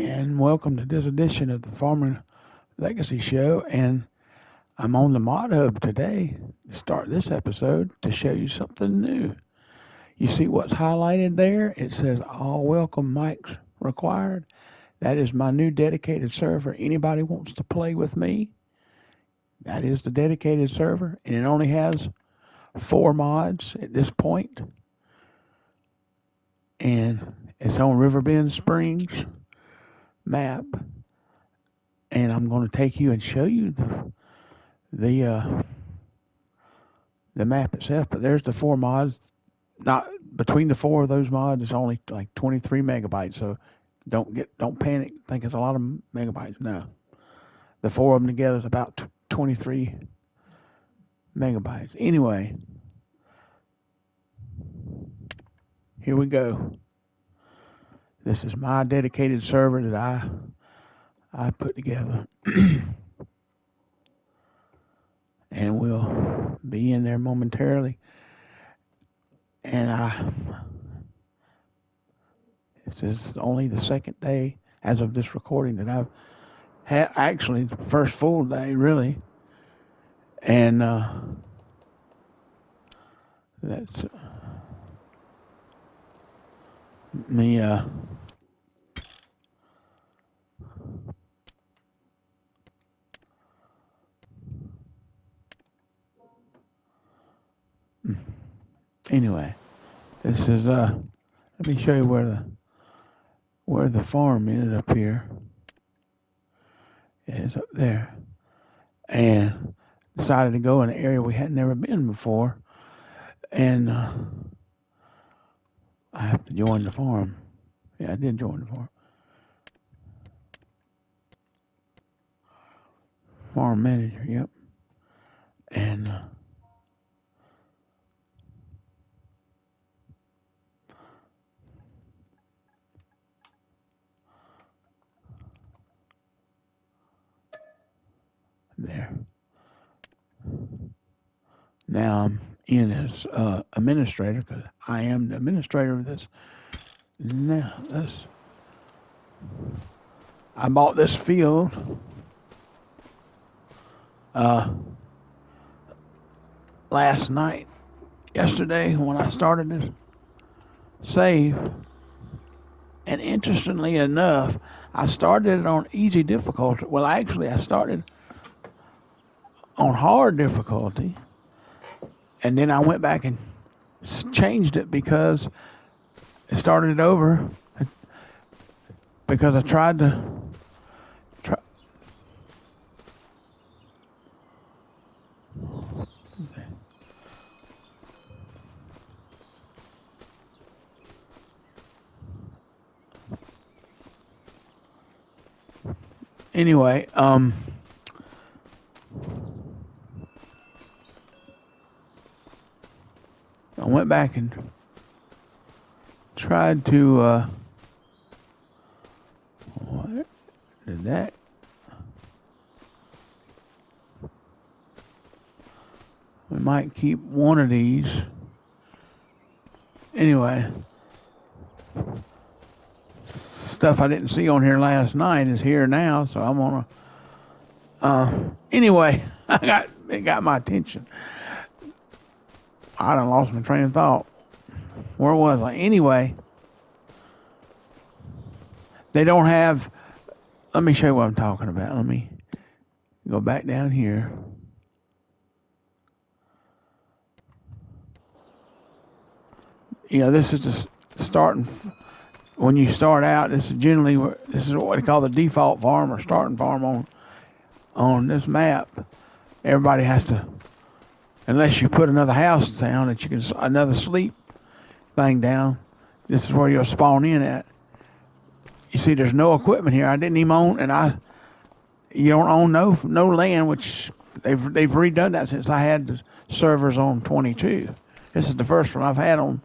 and welcome to this edition of the Farming Legacy Show. And I'm on the Mod Hub today to start this episode to show you something new. You see what's highlighted there? It says all welcome mics required. That is my new dedicated server. Anybody wants to play with me? That is the dedicated server, and it only has 4 mods at this point, and it's on Riverbend Springs map. And I'm going to take you and show you the uh, the map itself. But there's the 4 mods. Not between the 4 of those mods, it's only like 23 megabytes. So don't panic. Think it's a lot of megabytes. No, the 4 of them together is about 23 megabytes. Anyway, here we go. This is my dedicated server that I put together, and we'll be in there momentarily. And this is only the second day as of this recording that I've had, actually, the first full day, really. And that's me. Anyway, this is let me show you where the farm is up here. It's up there, and decided to go in an area we had never been before, and I have to join the farm. Yeah, I did join the farm. Farm manager, yep. And there. Now I'm in as administrator because I am the administrator of this. Now, I bought this field uh, last night, yesterday, when I started this save. And interestingly enough, I started it on easy difficulty. Well, actually, I started on hard difficulty, and then I went back and changed it because it started it over because I tried to try. Anyway, I went back and tried to what did that? We might keep one of these. Anyway, stuff I didn't see on here last night is here now, so I'm gonna. Anyway, it got my attention. I done lost my train of thought. Where was I? Anyway, they don't have. Let me show you what I'm talking about. Let me go back down here. This is just starting. When you start out, this is what they call the default farm or starting farm on this map. Everybody has to, unless you put another house down that you can another sleep thing down. This is where you'll spawn in at. You see, there's no equipment here. I didn't even own, and you don't own no land, which they've redone that since I had the servers on 22. This is the first one I've had on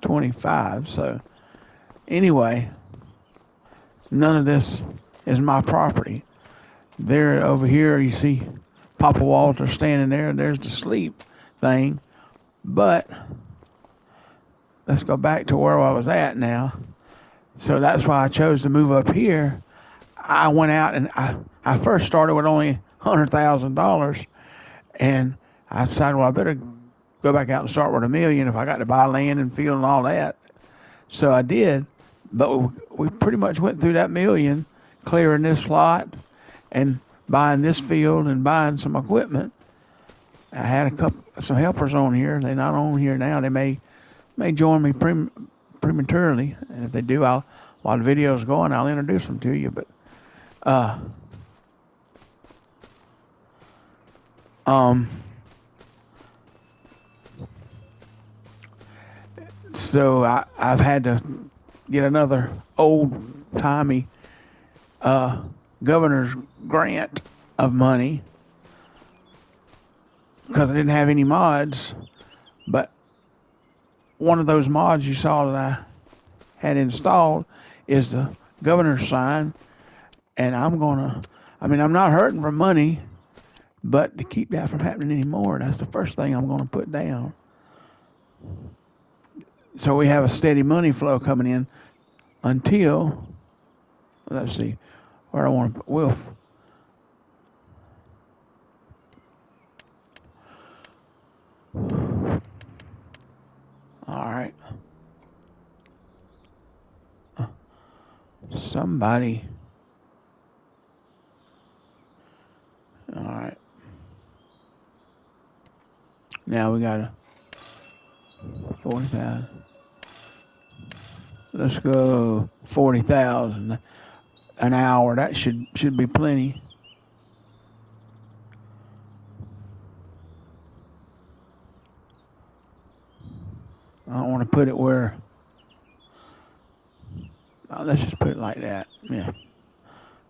25. So anyway, none of this is my property. There over here, you see Papa Walter standing there. There's the sleep thing. But let's go back to where I was at now. So that's why I chose to move up here. I went out and I first started with only $100,000, and I decided, well, I better go back out and start with $1 million if I got to buy land and field and all that. So I did, but we pretty much went through that million, clearing this lot and buying this field and buying some equipment. I had some helpers on here. They're not on here now. They may join me prematurely, and if they do, while the video's going, I'll introduce them to you. But uh, um, so I've had to get another old timey governor's grant of money because I didn't have any mods. But one of those mods you saw that I had installed is the governor's sign, and I'm not hurting for money, but to keep that from happening anymore, that's the first thing I'm gonna put down. So we have a steady money flow coming in until, let's see, where I want to put Wolf. All right. Somebody. All right. Now we got a 40,000. Let's go 40,000 an hour. That should be plenty. I don't want to put it where. Let's just put it like that. Yeah.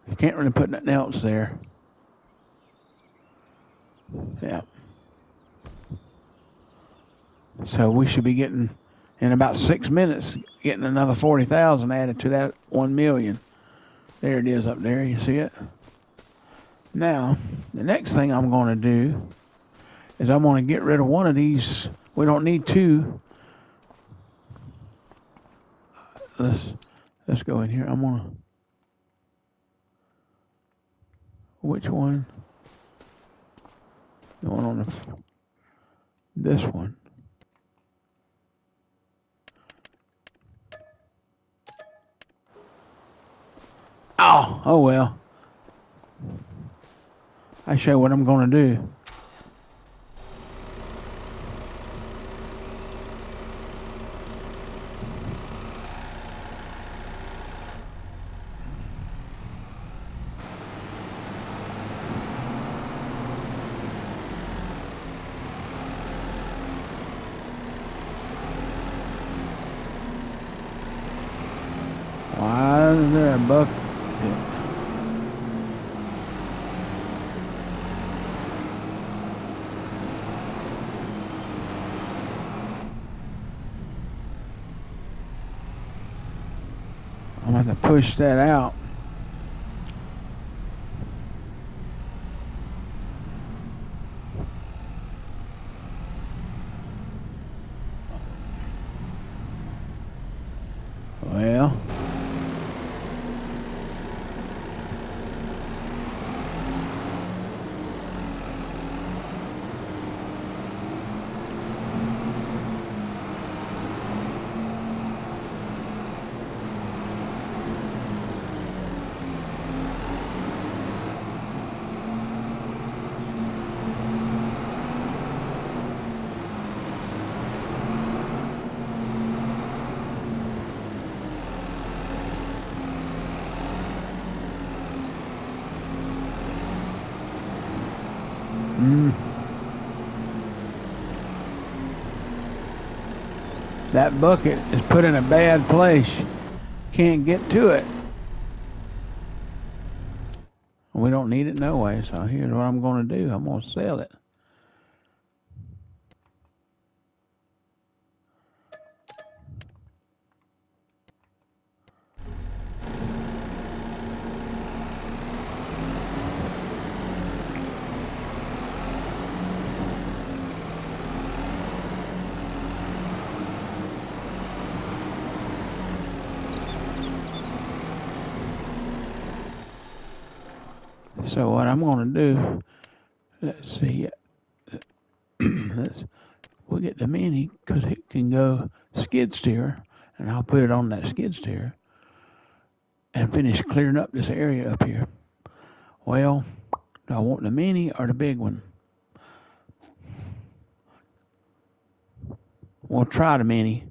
You can't really put nothing else there. Yeah. So we should be getting, in about 6 minutes, getting another 40,000 added to that 1 million. There it is up there. You see it? Now, the next thing I'm going to do is I'm going to get rid of one of these. We don't need two. Let's go in here. I'm going to. Which one? The one on this one. Oh well. I show you what I'm going to do. Why is there a bucket? I'm going to have to push that out. Well. That bucket is put in a bad place. Can't get to it. We don't need it no way, so here's what I'm going to do. I'm going to sell it. So what I'm going to do, let's see, we'll get the Mini because it can go skid steer, and I'll put it on that skid steer and finish clearing up this area up here. Well, do I want the Mini or the big one? We'll try the Mini.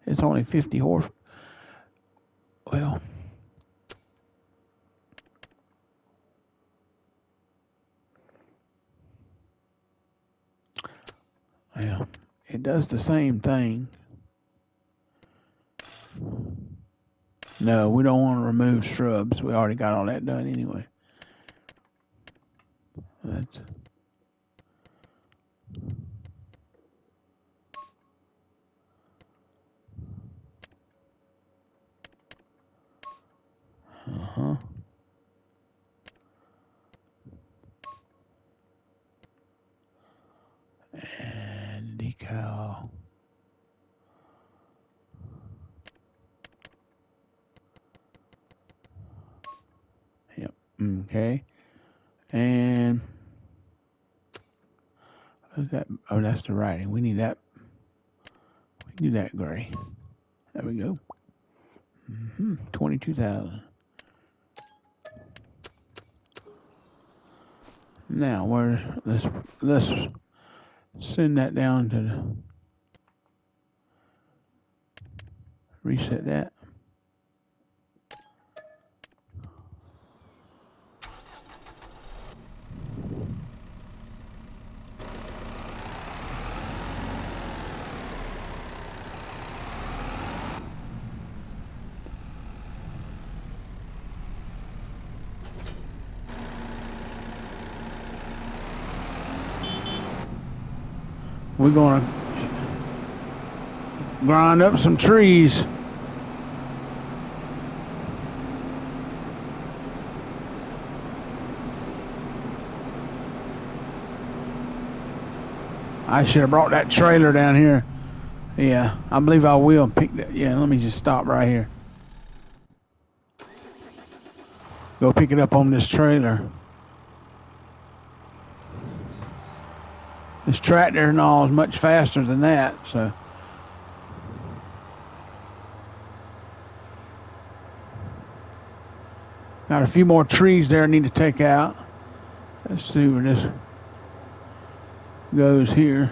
It's only 50 horse. Well, it does the same thing. No, we don't want to remove shrubs. We already got all that done anyway. That's, uh-huh. And decal. Yep. Okay. And what's that? Oh, that's the writing. We need that. We can do that gray. There we go. 22,000. Now, let's send that down to the reset that. We're gonna grind up some trees. I should have brought that trailer down here. Yeah, I believe I will pick that. Yeah, let me just stop right here. Go pick it up on this trailer. This tractor and all is much faster than that, so. Got a few more trees there I need to take out. Let's see where this goes here.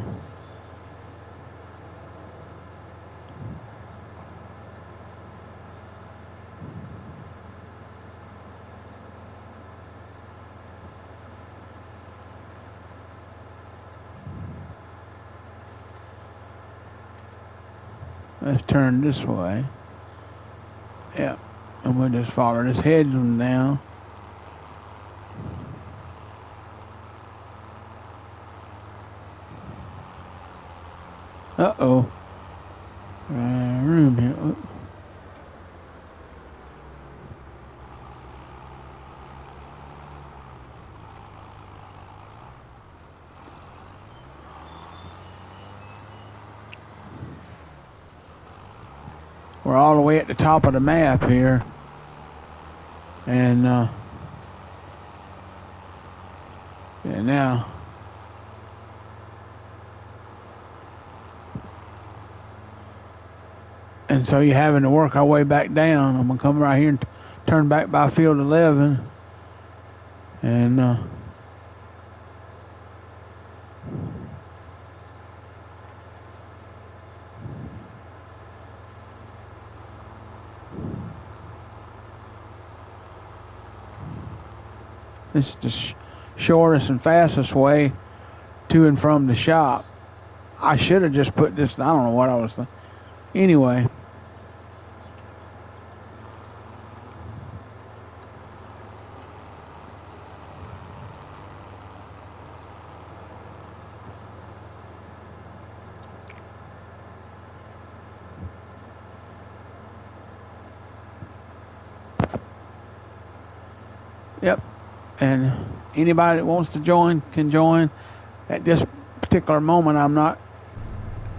Let's turn this way. Yep. And we'll just follow this hedge one down. Uh-oh. Room here. Oh. We're all the way at the top of the map here. And yeah, now and so you're having to work our way back down. I'm gonna come right here and turn back by field 11 and this is the shortest and fastest way to and from the shop. I should have just put this, I don't know what I was thinking. Anyway. Yep. And anybody that wants to join can join. At this particular moment, I'm not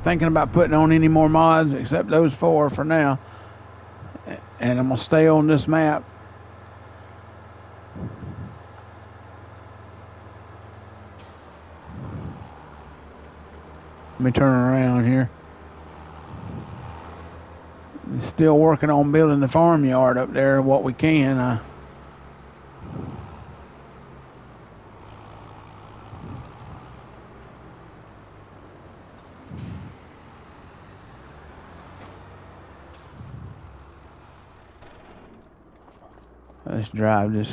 thinking about putting on any more mods except those 4 for now. And I'm going to stay on this map Let me turn around here. Still working on building the farmyard up there, what we can. Let's drive this.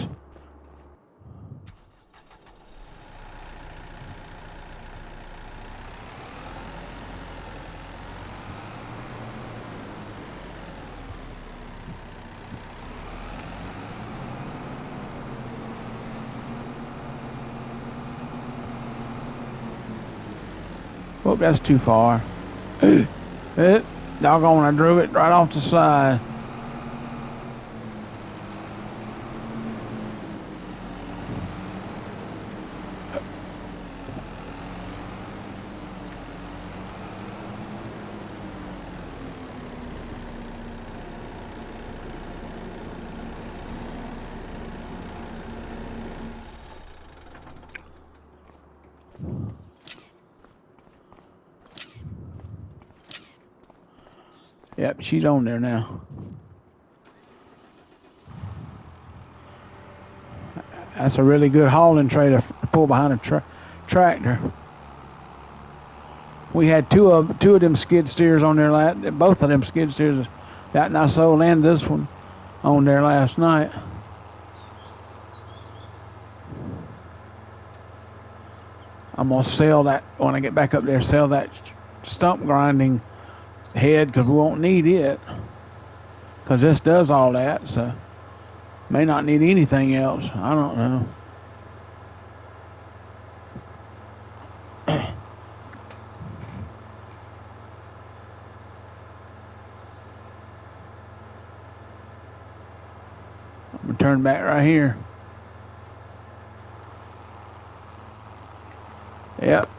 Oh, that's too far. Doggone, I drove it right off the side. Yep, she's on there now. That's a really good hauling trailer to pull behind a tractor. We had two of them skid steers on there. Both of them skid steers, that I sold and this one, on there last night. I'm gonna sell that when I get back up there. Sell that stump grinding head because we won't need it. Because this does all that, so may not need anything else. I don't know. I'm gonna turn back right here. Yep.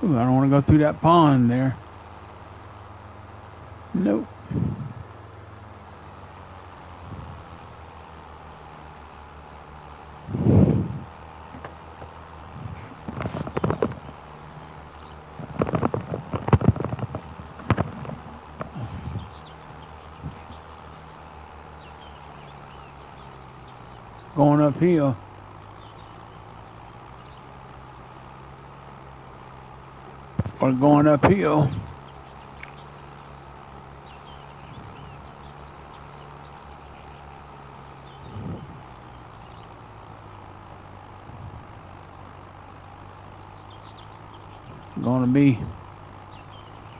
Ooh, I don't want to go through that pond there. Nope. Going uphill. Or going uphill.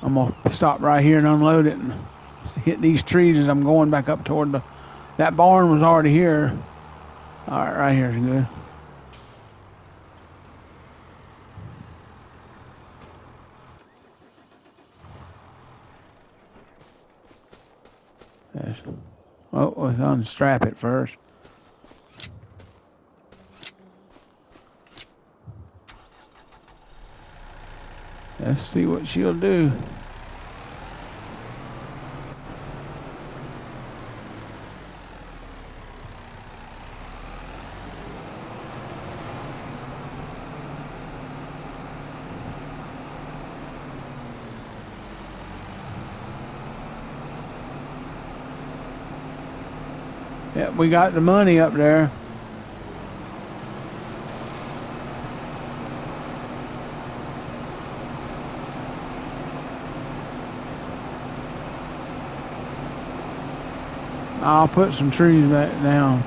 I'm gonna stop right here and unload it and hit these trees as I'm going back up toward that barn was already here. All right, right here is good. Yes. Oh, let's unstrap it first. Let's see what she'll do. Yep, we got the money up there. I'll put some trees back down.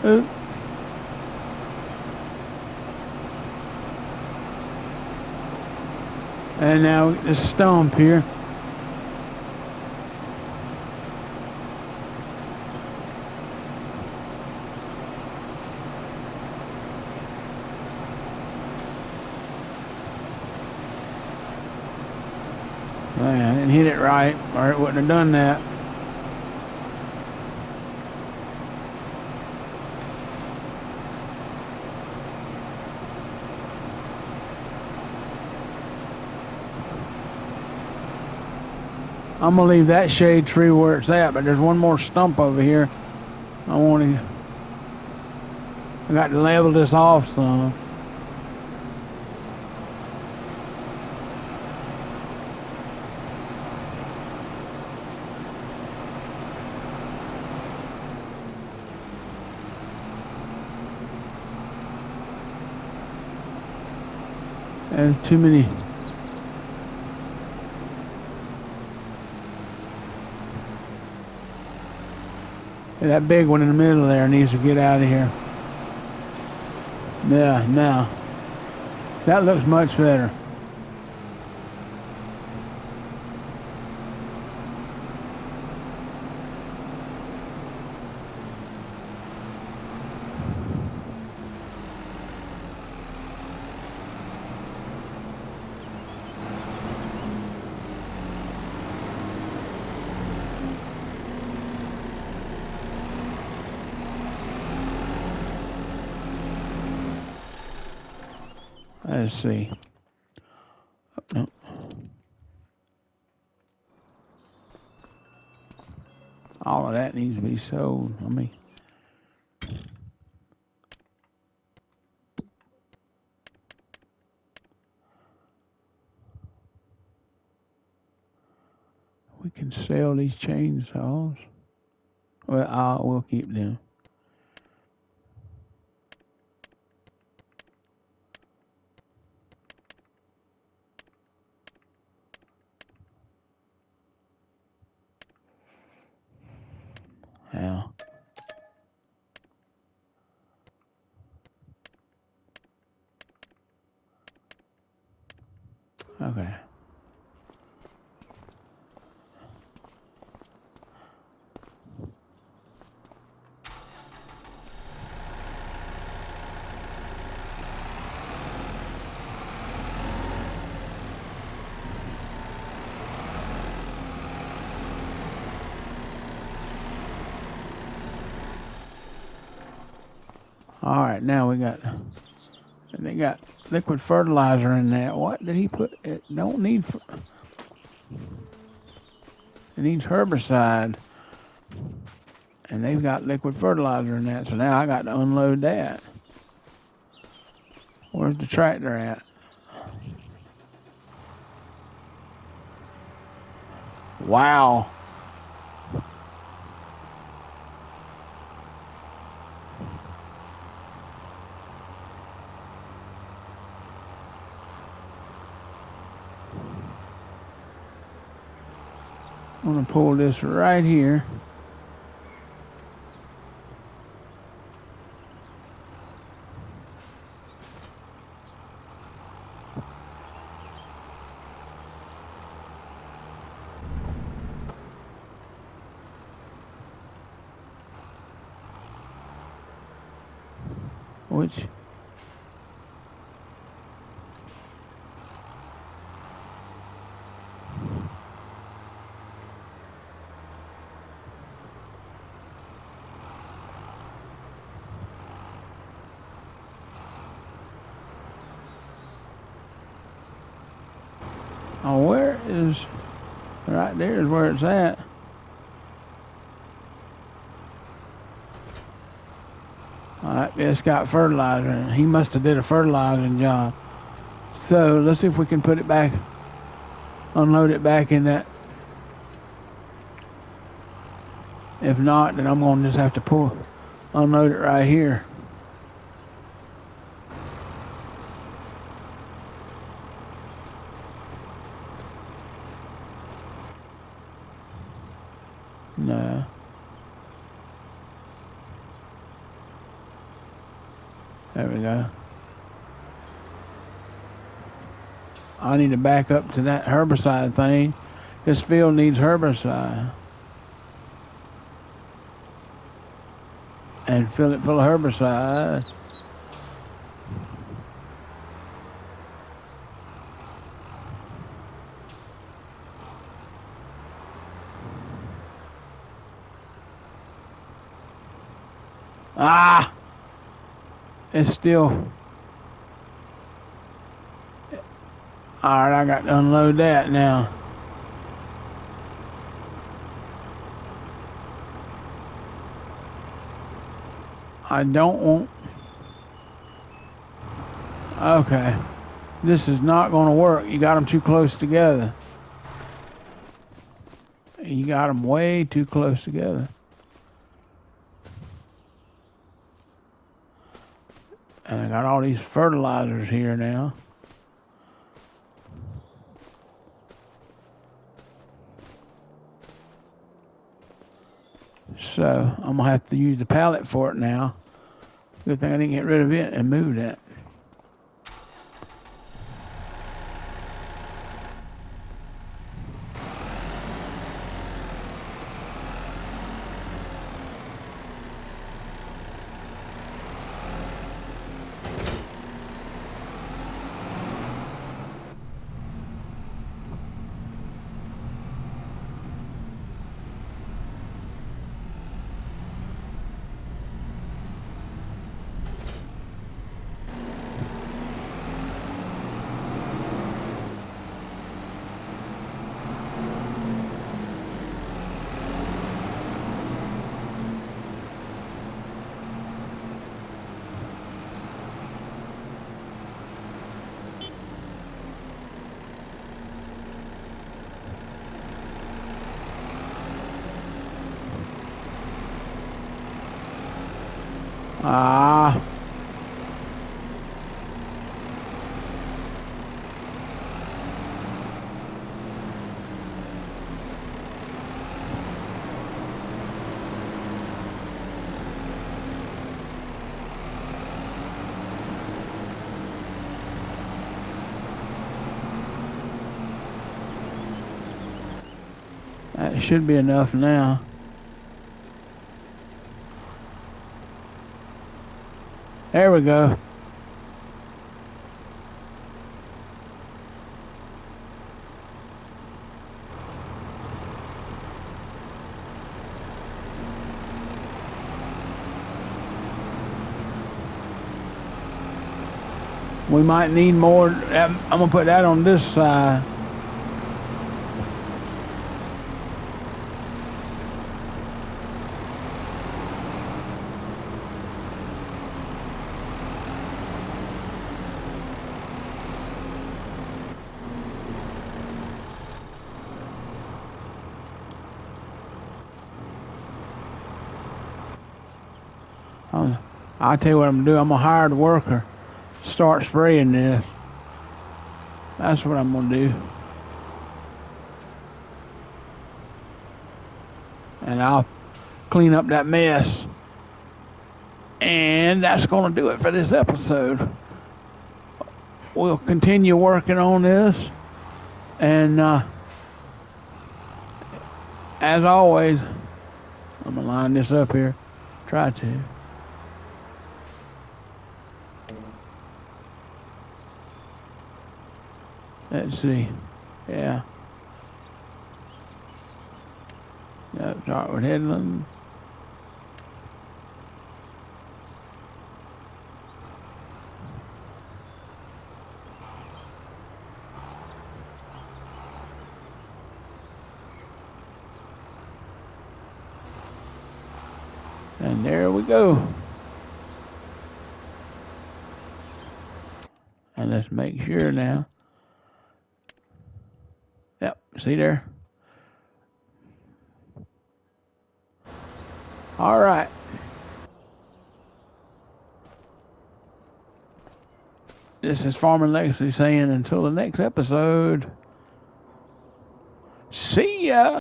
Oop. And now this stump here. Man, I didn't hit it right, or it wouldn't have done that. I'm gonna leave that shade tree where it's at, but there's one more stump over here. I got to level this off some. There's too many. That big one in the middle there needs to get out of here. Yeah, now. That looks much better. Let's see. No. All of that needs to be sold. We can sell these chainsaws. Well, we'll keep them. Yeah. Okay. All right, now they got liquid fertilizer in that. What did he put? It don't need. It needs herbicide, and they've got liquid fertilizer in that. So now I got to unload that. Where's the tractor at? Wow. I'm gonna pull this right here. Which where is right there is where it's at. All right, it's got fertilizer in it. He must have did a fertilizing job. So let's see if we can put it back, unload it back in that. If not, then I'm gonna just have to unload it right here. No. There we go. I need to back up to that herbicide thing. This field needs herbicide. And fill it full of herbicide. Ah! It's still... Alright, I got to unload that now. I don't want... Okay. This is not going to work. You got them too close together. You got them way too close together. And I got all these fertilizers here now. So I'm going to have to use the pallet for it now. Good thing I didn't get rid of it and move that. Ah. That should be enough now. There we go. We might need more. I'm going to put that on this side. I'll tell you what I'm going to do. I'm going to hire the worker. Start spraying this. That's what I'm going to do. And I'll clean up that mess. And that's going to do it for this episode. We'll continue working on this. And as always, I'm going to line this up here. Try to. Let's see. Yeah. Start with headland. And there we go. And let's make sure now. Yep, see there? All right. This is Farming Legacy saying until the next episode, see ya.